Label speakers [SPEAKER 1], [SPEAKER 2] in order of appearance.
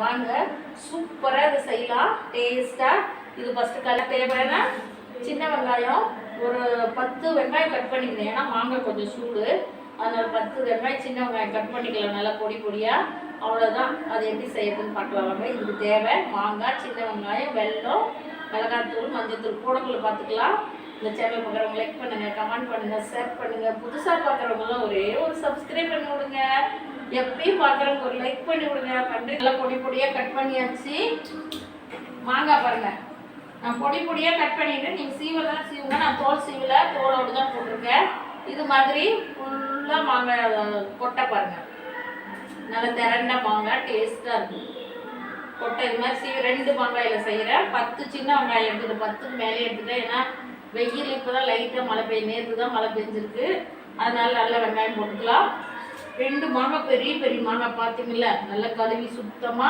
[SPEAKER 1] வாங்க சூப்பராக இதை செய்யலாம் டேஸ்ட்டாக. இது ஃபஸ்ட்டு தேவையான சின்ன வெங்காயம் ஒரு 10 வெங்காயம் கட் பண்ணிக்கணும். ஏன்னா மாங்காய் கொஞ்சம் சூடு, அதனால் 10 வெங்காயம் சின்ன வெங்காயம் கட் பண்ணிக்கலாம் நல்லா பொடி பொடியாக. அவ்வளோதான். அது எப்படி செய்யறதுன்னு பார்க்கலாம் வாங்க. இதுக்கு தேவை மாங்காய், சின்ன வெங்காயம், வெல்லம், மிளகாத்தூள், மஞ்சத்தூள். கூடக்குள்ள பார்த்துக்கலாம். இந்த சேனல் பார்க்குறவங்க லைக் பண்ணுங்கள், கமெண்ட் பண்ணுங்கள், ஷேர் பண்ணுங்கள். புதுசாக பார்க்குறவங்களாம் ஒரே ஒரு சப்ஸ்கிரைப் பண்ணி விடுங்க. எப்பயும் பார்க்குறவங்க ஒரு லைக் பண்ணி விடுங்க. கண்டு நல்லா பொடி பொடியாக கட் பண்ணியாச்சு. மாங்காய் பாருங்கள், நான் பொடி பொடியாக கட் பண்ணிவிட்டு நீங்கள் சீவெல்லாம் சீவுங்க. நான் தோல் சீவில் தோலோடு தான் போட்டிருக்கேன். இது மாதிரி ஃபுல்லாக மாங்காய் கொட்டை பாருங்கள், நல்லா திரண்ட மாங்காய் டேஸ்ட்டாக இருக்கும். கொட்டை இது மாதிரி சீவி 2 மாங்காயில் செய்கிறேன். 10 சின்ன வெங்காயம் எடுத்துட்டு 10க்கு மேலே எடுத்துட்டேன். ஏன்னா வெயில் இப்போ தான் லைட்டாக மழை பெய்யும், நேற்று தான் மழை பெஞ்சிருக்கு. அதனால நல்ல வெங்காயம் போட்டுக்கலாம். 2 மாங்காய், பெரிய பெரிய மாங்காய் பார்த்தீங்களா, நல்லா கழுவி சுத்தமாக